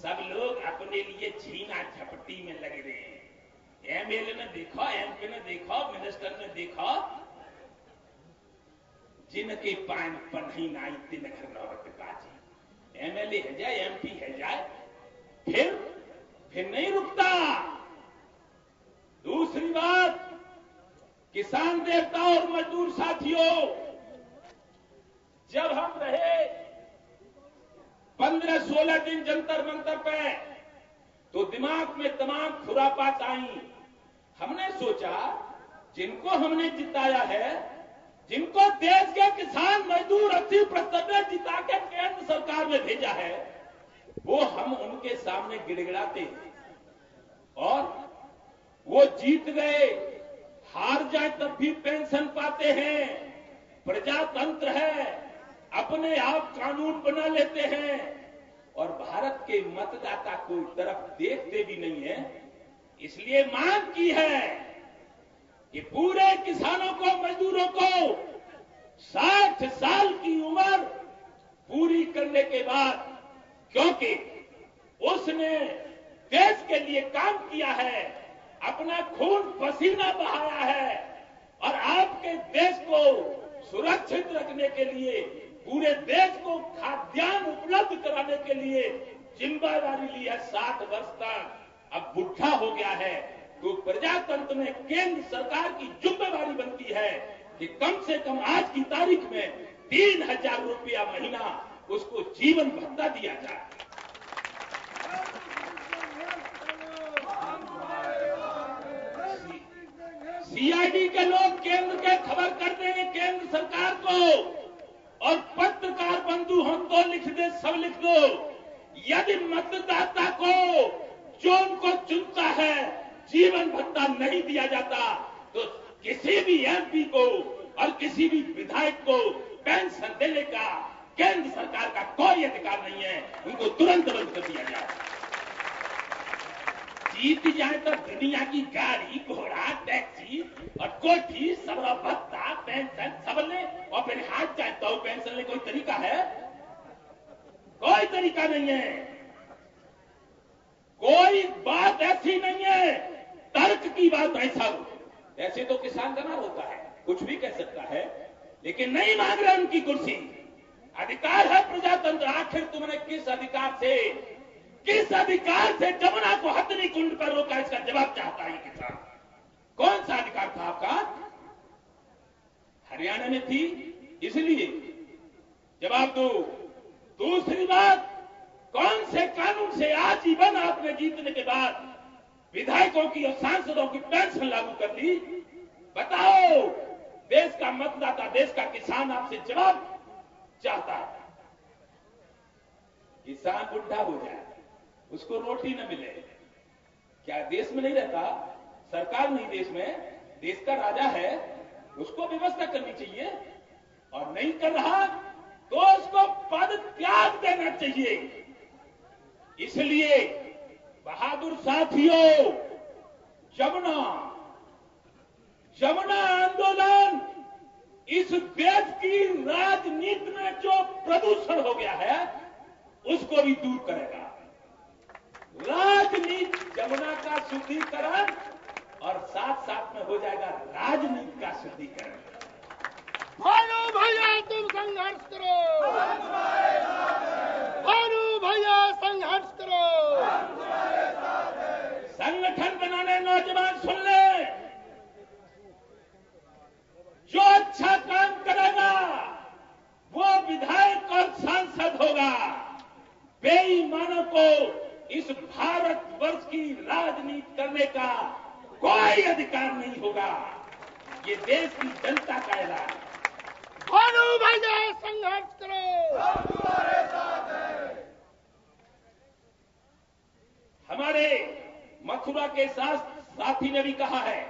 सब लोग अपने लिए छीना झपटी में लगे रहे हैं। एमएलए ने देखो, एमपी ने देखो, मिनिस्टर ने देखो, जिनके पान पन्ही नाई तिन घर नौबत बाजी। एमएलए है जाए, एमपी है जाए, फिर नहीं रुकता। दूसरी बात, किसान देवता और मजदूर साथियों, जब हम रहे 15-16 दिन जंतर मंतर पे, तो दिमाग में तमाम खुरापात आई। हमने सोचा जिनको हमने जिताया है, जिनको देश के किसान मजदूर 80% में जिता के केंद्र सरकार में भेजा है, वो हम उनके सामने गिड़गिड़ाते हैं और वो जीत गए, हार जाए तब भी पेंशन पाते हैं, प्रजातंत्र है, अपने आप कानून बना लेते हैं और भारत के मतदाता को तरफ देखते भी नहीं है। इसलिए मांग की है कि पूरे किसानों को, मजदूरों को 60 साल की उम्र पूरी करने के बाद, क्योंकि उसने देश के लिए काम किया है, अपना खून पसीना बहाया है और आपके देश को सुरक्षित रखने के लिए, पूरे देश को खाद्यान्न उपलब्ध कराने के लिए जिम्मेदारी ली है 60 वर्ष तक। अब बुढ़ा हो गया है तो प्रजातंत्र में केंद्र सरकार की जिम्मेदारी बनती है कि कम से कम आज की तारीख में 3000 रुपया महीना उसको जीवन भत्ता दिया जाए। सीआईडी के लोग केंद्र के खबर कर देंगे केंद्र सरकार को, और पत्रकार बंधु हम तो लिख दे, सब लिख दो, यदि मतदाता को जो उनको चुनता है जीवन भत्ता नहीं दिया जाता तो किसी भी एमपी को और किसी भी विधायक को पेंशन देने का केंद्र सरकार का कोई अधिकार नहीं है। उनको तुरंत बंद कर दिया जाए। जीत जाए तो दुनिया की गाड़ी, घोड़ा, टैक्सी और कोठी, सबरा भत्ता, पेंशन सब ले, और फिर हाथ जाए तो पेंशन ले। कोई तरीका है? कोई तरीका नहीं है। कोई बात ऐसी नहीं है, तर्क की बात है सब। ऐसे तो किसान का ना होता है, कुछ भी कह सकता है, लेकिन नहीं मांग रहे उनकी कुर्सी। अधिकार है प्रजातंत्र। आखिर तुमने किस अधिकार से जमुना को हथनी कुंड पर रोका? इसका जवाब चाहता है किसान। कौन सा अधिकार था आपका? हरियाणा में थी, इसलिए जवाब दो। दूसरी बात, कौन से कानून से आजीवन आपने जीतने के बाद विधायकों की और सांसदों की पेंशन लागू कर दी? बताओ। देश का मतदाता, देश का किसान आपसे जवाब चाहता है। किसान बुढ़ा हो जाए, उसको रोटी न मिले, क्या देश में नहीं रहता? सरकार नहीं देश में, देश का राजा है, उसको व्यवस्था करनी चाहिए। और नहीं कर रहा तो उसको पद त्याग देना चाहिए। इसलिए बहादुर साथियों, जमुना आंदोलन इस देश की राजनीति में जो प्रदूषण हो गया है उसको भी दूर करेगा। राजनीति, जमुना का शुद्धिकरण और साथ साथ में हो जाएगा राजनीति का शुद्धिकरण। भानु भैया तुम संघर्ष करो, भानु भैया संघर्ष करो। संगठन बनाने नौजवान सुन ले, जो अच्छा काम करेगा वो विधायक और सांसद होगा। बेईमानों को इस भारतवर्ष की राजनीति करने का कोई अधिकार नहीं होगा। ये देश की जनता का ऐलान है। भानु भैया संघर्ष करो, हम तुम्हारे साथ हैं। हमारे मथुरा के साथी ने भी कहा है,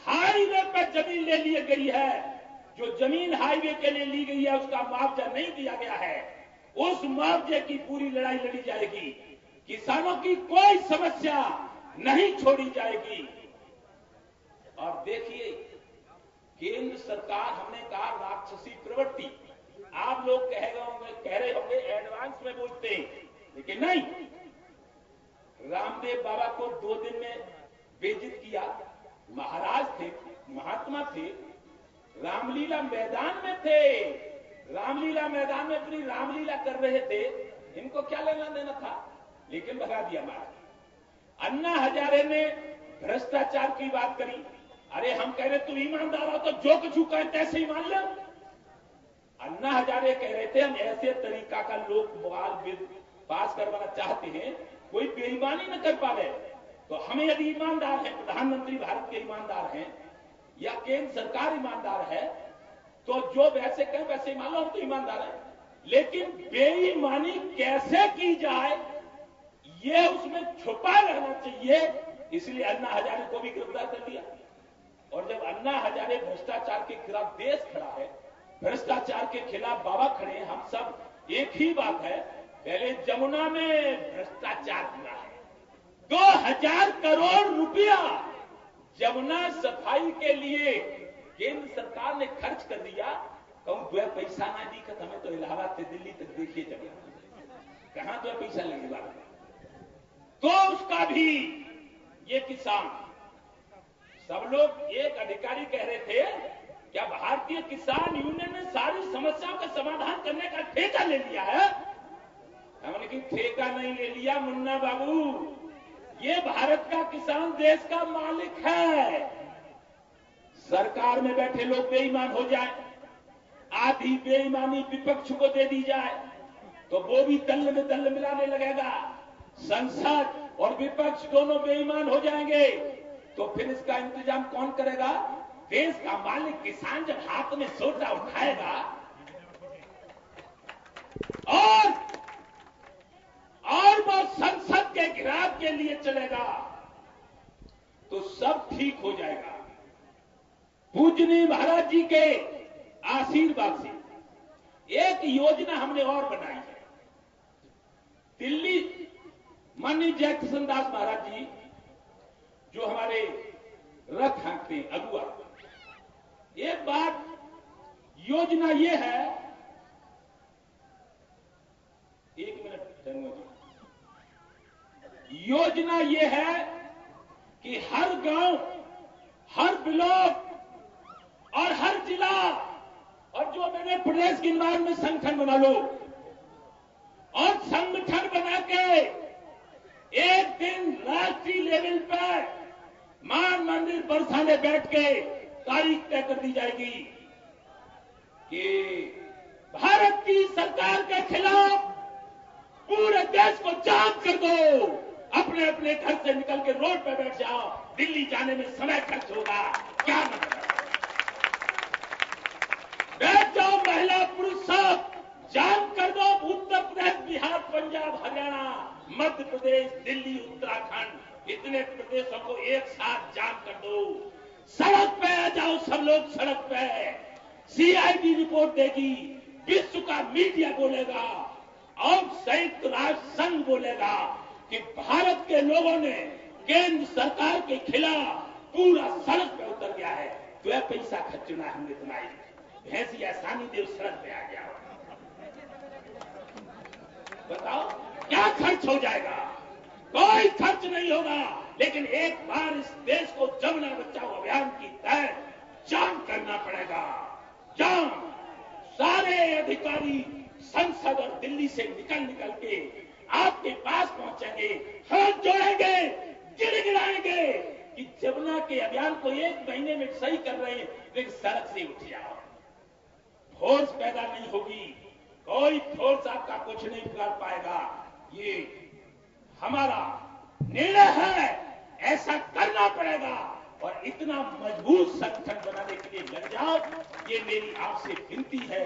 हाईवे पर जमीन ले ली गई है, जो जमीन हाईवे के लिए ली गई है उसका मुआवजा नहीं दिया गया है, उस मुआवजे की पूरी लड़ाई लड़ी जाएगी। किसानों की कोई समस्या नहीं छोड़ी जाएगी। और देखिए, केंद्र सरकार, हमने कहा राक्षसी प्रवृत्ति, आप लोग कह रहे होंगे एडवांस में बोलते हैं, लेकिन नहीं, रामदेव बाबा को 2 दिन में बेइज्जत किया। महाराज थे, महात्मा थे, रामलीला मैदान में थे, रामलीला मैदान में अपनी रामलीला कर रहे थे, इनको क्या लेना देना था, लेकिन भगा दिया महाराज। अन्ना हजारे ने भ्रष्टाचार की बात करी। अरे हम कह रहे तुम ईमानदार हो तो जो कुछ कहे तैसे ही मान लो। अन्ना हजारे कह रहे थे हम ऐसे तरीका का लोक बिल पास करवाना चाहते हैं, कोई बेईमानी न कर पावे, तो हमें यदि ईमानदार है, प्रधानमंत्री भारत के ईमानदार हैं या केंद्र सरकार ईमानदार है, तो जो वैसे कहें वैसे मान लो हम तो ईमानदार है, लेकिन बेईमानी कैसे की जाए ये उसमें छुपा रहना चाहिए। इसलिए अन्ना हजारे को भी गिरफ्तार कर लिया। और जब अन्ना हजारे भ्रष्टाचार के खिलाफ देश खड़ा है, भ्रष्टाचार के खिलाफ बाबा खड़े हैं, हम सब एक ही बात है, पहले जमुना में भ्रष्टाचार हुआ है, 2000 करोड़ रुपया जमुना सफाई के लिए केंद्र सरकार ने खर्च कर दिया। कहूं 2 पैसा ना दिखत, हमें तो इलाहाबाद से दिल्ली तक देखिए जगह कहां 2 पैसा लगेगा। तो उसका भी ये किसान, सब लोग, एक अधिकारी कह रहे थे क्या भारतीय किसान यूनियन ने सारी समस्याओं का समाधान करने का ठेका ले लिया है। हमने कहा ठेका नहीं ले लिया मुन्ना बाबू, ये भारत का किसान देश का मालिक है। सरकार में बैठे लोग बेईमान हो जाए, आधी बेईमानी विपक्ष को दे दी जाए तो वो भी दल में दल मिलाने लगेगा। संसद और विपक्ष दोनों बेईमान हो जाएंगे तो फिर इसका इंतजाम कौन करेगा। देश का मालिक किसान जब हाथ में सोटा उठाएगा और वो संसद के घेराव के लिए चलेगा तो सब ठीक हो जाएगा। पूजनीय महाराज जी के आशीर्वाद से एक योजना हमने और बनाई है। दिल्ली माननीय जयकिशन दास महाराज जी जो हमारे रथ हाँकते हैं अगुआ, एक बात योजना ये है, 1 मिनट धन्यवाद जी, योजना ये है कि हर गांव, हर ब्लॉक और हर जिला और जो मैंने प्रदेश के में संगठन बना लो और संगठन बना के एक दिन राष्ट्रीय लेवल पर मान मंदिर बरसाने बैठ के तारीख तय कर दी जाएगी कि भारत की सरकार के खिलाफ पूरे देश को जाम कर दो, अपने अपने घर से निकल के रोड पर बैठ जाओ, दिल्ली जाने में समय खर्च होगा, क्या मतलब बैठ जाओ, महिला पुरुष सब जाम कर दो, उत्तर प्रदेश, बिहार, पंजाब, हरियाणा, मध्य प्रदेश, दिल्ली, उत्तराखंड, इतने प्रदेशों को एक साथ जाम कर दो, सड़क पे आ जाओ सब लोग, सड़क पे सीआईडी रिपोर्ट देगी, विश्व का मीडिया बोलेगा और संयुक्त राष्ट्र संघ बोलेगा कि भारत के लोगों ने केंद्र सरकार के खिलाफ पूरा सड़क पे उतर गया है। तो यह पैसा खर्चना हमने तुम्हारी भैंसी आसानी देव सड़क पे आ गया, बताओ क्या खर्च हो जाएगा। कोई खर्च नहीं होगा, लेकिन एक बार इस देश को जमुना बचाओ अभियान की तहत जाम करना पड़ेगा। जाम, सारे अधिकारी संसद और दिल्ली से निकल के आपके पास पहुंचेंगे, हाथ जोड़ेंगे, गिड़गिड़ाएंगे कि जमुना के अभियान को 1 महीने में सही कर रहे हैं, लेकिन सड़क से उठ जाओ। फोर्स पैदा नहीं होगी, कोई फोर्स आपका कुछ नहीं कर पाएगा। ये हमारा निर्णय है, ऐसा करना पड़ेगा और इतना मजबूत संगठन बनाने के लिए लग जाओ। ये मेरी आपसे विनती है,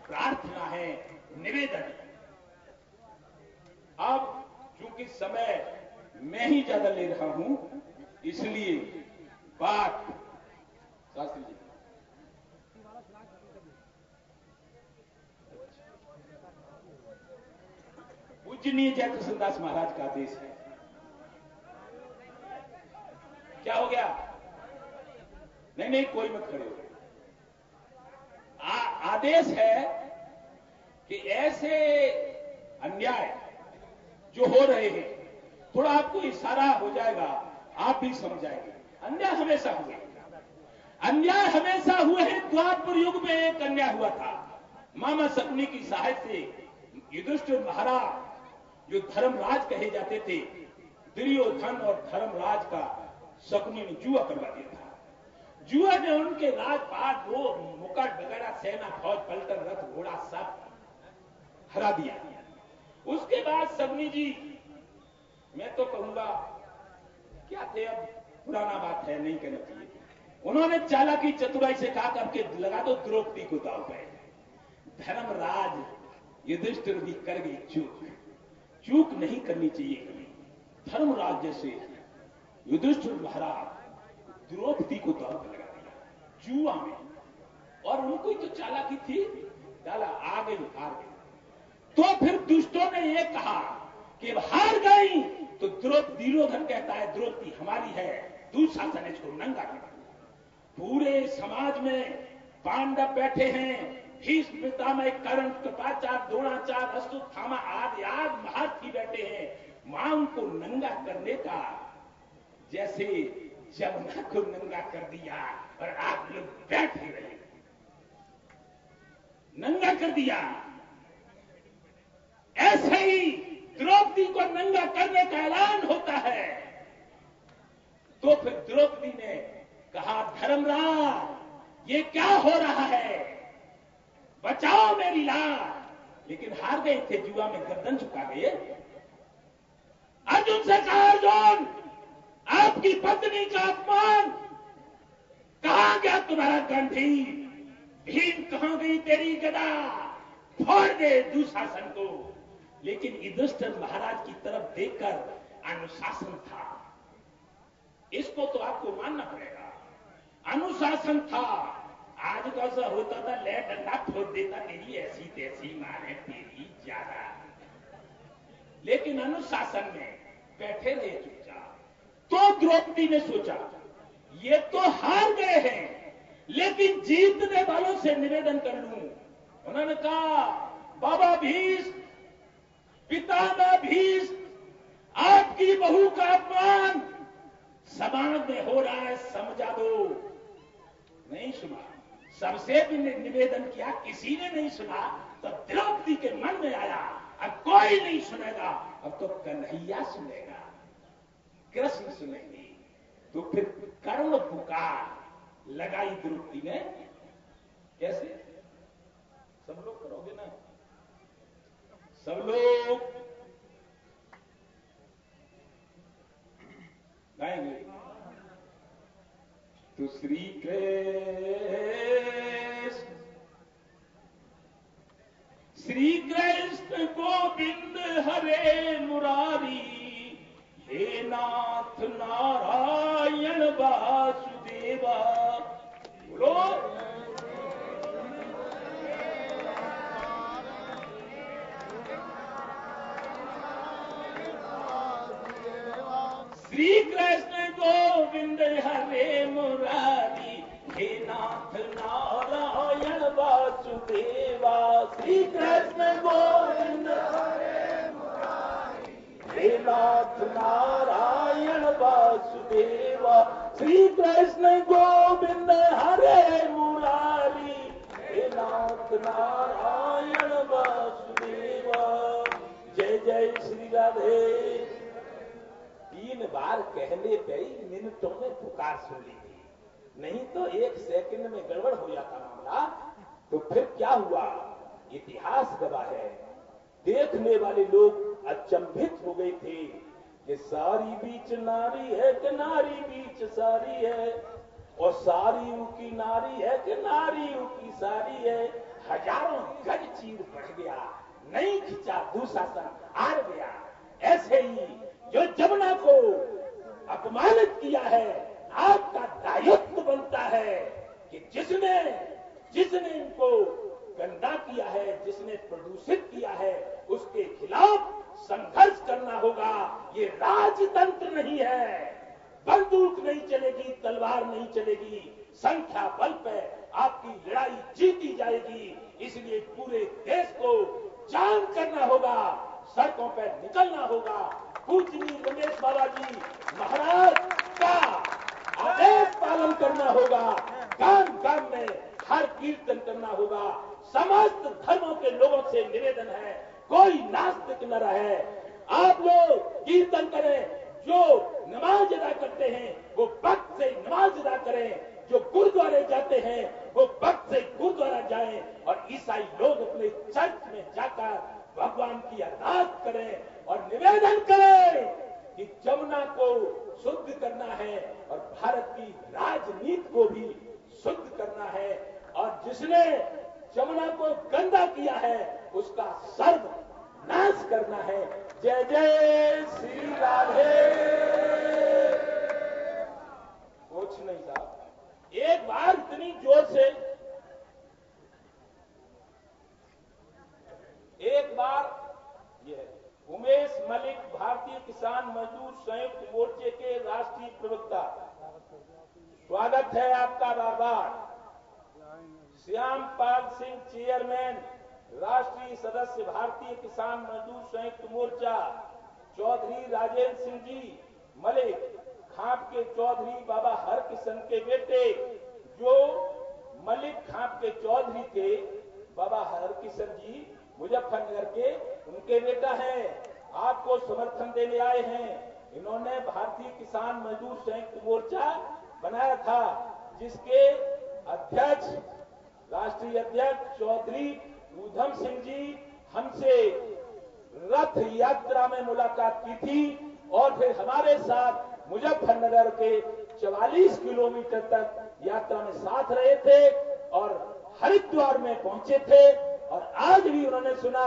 प्रार्थना है, निवेदन है। अब चूंकि समय मैं ही ज्यादा ले रहा हूं, इसलिए बात शास्त्री जी पूजनीय जयकिशन दास महाराज का आदेश है। क्या हो गया? नहीं, कोई मत खड़े हो। आदेश है कि ऐसे अन्याय जो हो रहे हैं थोड़ा आपको इशारा हो जाएगा, आप भी समझाएंगे। अन्याय हमेशा हुए, अन्याय हमेशा हुए हैं। द्वापर युग में एक अन्याय हुआ था, मामा शकुनी की सहायता से युधिष्ठिर महाराज जो धर्मराज कहे जाते थे, दुर्योधन और धर्मराज का शकुनी ने जुआ करवा दिया था। जुआ ने उनके राजपाट वो मुकुट वगैरह सेना फौज पलटन रथ घोड़ा सब हरा दिया। उसके बाद शकुनी जी, मैं तो कहूंगा क्या थे, अब पुराना बात है, नहीं कहना चाहिए, उन्होंने चालाकी चतुराई से कहा करके लगा दो द्रौपदी को दांव पे। धर्मराज युधिष्ठिर भी कर गई चूक, चूक नहीं करनी चाहिए कभी। धर्मराज जैसे युधिष्ठिर महाराज द्रौपदी को दांव पे लगा दिया जुआ में, और उनको तो चालाकी थी, डाला आ गई, हार गई। तो फिर दुष्टों ने यह कहा कि हार गई तो दुर्योधन कहता है द्रौपदी हमारी है, दुशासन इसको नंगा कर। पूरे समाज में पांडव बैठे हैं, भीष्म पितामह कर्ण कृपाचार्य द्रोणाचार्य अश्वत्थामा आदि आदि महारथी बैठे हैं। मां उनको नंगा करने का जैसे जमुना को नंगा कर दिया और आप लोग बैठ ही रहे, नंगा कर दिया। ऐसे ही द्रौपदी को नंगा करने का ऐलान होता है। तो फिर द्रौपदी ने कहा धर्मराज ये क्या हो रहा है, बचाओ मेरी लाज। लेकिन हार गए थे, जुआ में गर्दन झुका गए। अर्जुन से कहा अर्जुन आपकी पत्नी का अपमान, कहां गया तुम्हारा गंभीर, भीम कहां गई तेरी गदा, फोड़ दे दुशासन को। लेकिन युधिष्ठिर महाराज की तरफ देखकर अनुशासन था, इसको तो आपको मानना पड़ेगा, अनुशासन था। आज तो ऐसा होता था ले डंडा ठोक देता, तेरी ऐसी तैसी मारे तेरी ज्यादा। लेकिन अनुशासन में बैठे रहे चुपचाप। तो द्रौपदी ने सोचा ये तो हार गए हैं, लेकिन जीतने वालों से निवेदन कर लूं। उन्होंने कहा बाबा भीष्म, पितामह भीष्म, आपकी बहू का अपमान समाज में हो रहा है, समझा दो। नहीं सुना, सबसे भी निवेदन किया, किसी ने नहीं सुना। तो द्रौपदी के मन में आया अब कोई नहीं सुनेगा, अब तो कन्हैया सुनेगा, कृष्ण सुनेंगे। तो फिर करुण पुकार लगाई द्रौपदी ने। कैसे? सब लोग करोगे ना, सब लोग गाएंगे। तो श्री कृष्ण गोविंद हरे मुरारी, हे नाथ नारायण वासुदेवा। बोलो श्री कृष्ण गोविंद हरे मुरारी, हे नाथ नारायण वासुदेवा। श्री कृष्ण गोविंद हरे मुरारी, हे नाथ नारायण वासुदेवा। श्री कृष्ण गोविंद हरे मुरारी, हे नाथ नारायण वासुदेवा। जय जय श्री राधे। 3 बार कहने पे ही मिनटों में पुकार सुन ली थी, नहीं तो 1 सेकंड में गड़बड़ हो जाता मामला। तो फिर क्या हुआ, इतिहास गवाह है। देखने वाले लोग अचंभित हो गए थे कि सारी बीच नारी है कि नारी बीच सारी है, और सारी की नारी है कि नारी की सारी है। हजारों गज चीर बढ़ गया, नहीं खिंचा, दुशासन हार गया। ऐसे ही जो जमुना को अपमानित किया है, आपका दायित्व बनता है कि जिसने इनको गंदा किया है, जिसने प्रदूषित किया है, उसके खिलाफ संघर्ष करना होगा। ये राजतंत्र नहीं है, बंदूक नहीं चलेगी, तलवार नहीं चलेगी, संख्या बल पे आपकी लड़ाई जीती जाएगी। इसलिए पूरे देश को जाम करना होगा, सड़कों पर निकलना होगा, पूजनीय रमेश बाबा जी महाराज का आदेश पालन करना होगा। गांव गांव में हर कीर्तन करना होगा। समस्त धर्मों के लोगों से निवेदन है, कोई नास्तिक न रहे। आप लोग कीर्तन करें, जो नमाज अदा करते हैं वो वक्त से नमाज अदा करें, जो गुरुद्वारे जाते हैं वो वक्त से गुरुद्वारा जाएं, और ईसाई लोग अपने चर्च में जाकर भगवान की अरदास करें और निवेदन करें कि जमुना को शुद्ध करना है और भारत की राजनीति को भी शुद्ध करना है, और जिसने जमुना को गंदा किया है उसका सर्वनाश करना है। जय जय श्री राधे। कुछ नहीं साहब, एक बार इतनी जोर से, एक बार ये उमेश मलिक भारतीय किसान मजदूर संयुक्त मोर्चे के राष्ट्रीय प्रवक्ता, स्वागत है आपका बार बार। श्यामपाल सिंह चेयरमैन राष्ट्रीय सदस्य भारतीय किसान मजदूर संयुक्त मोर्चा, चौधरी राजेंद्र सिंह जी मलिक खाप के चौधरी बाबा हरकिशन के बेटे, जो मलिक खाप के चौधरी थे बाबा हरकिशन जी मुजफ्फरनगर के, उनके बेटा हैं, आपको समर्थन देने आए हैं। इन्होंने भारतीय किसान मजदूर संयुक्त मोर्चा बनाया था, जिसके अध्यक्ष राष्ट्रीय अध्यक्ष चौधरी ऊधम सिंह जी हमसे रथ यात्रा में मुलाकात की थी और फिर हमारे साथ मुजफ्फरनगर के 44 किलोमीटर तक यात्रा में साथ रहे थे और हरिद्वार में पहुंचे थे। और आज भी उन्होंने सुना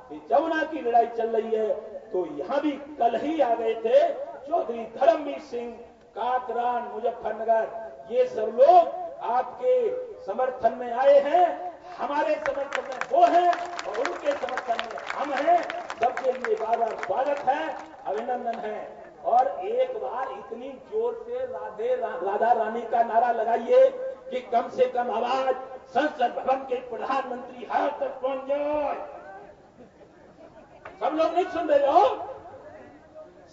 कि जमुना की लड़ाई चल रही है तो यहां भी कल ही आ गए थे चौधरी धर्मवीर सिंह काकरान मुजफ्फरनगर। ये सब लोग आपके समर्थन में आए हैं, हमारे समर्थन में वो हैं और उनके समर्थन में हम हैं। सबके लिए बार बार स्वागत है, अभिनंदन है। और एक बार इतनी जोर से राधा रानी का नारा लगाइए कि कम से कम आवाज संसद भवन के प्रधानमंत्री हाथ तक पहुंच जाए। सब लोग नहीं सुन रहे हो?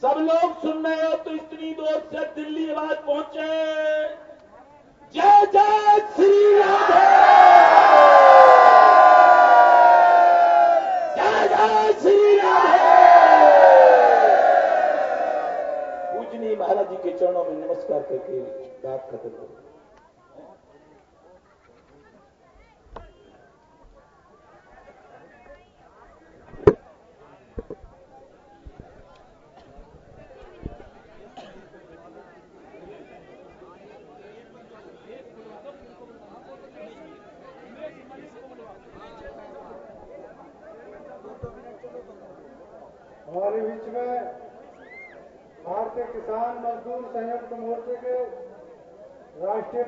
सब लोग सुन रहे हो तो इतनी दूर से दिल्ली आवाज पहुंचे। जय जय श्री राधे, जय जय श्री राधे। पूजनीय महाराज जी के चरणों में नमस्कार करके बात खत्म हो। हमारे बीच में भारतीय किसान मजदूर संयुक्त मोर्चे के राष्ट्रीय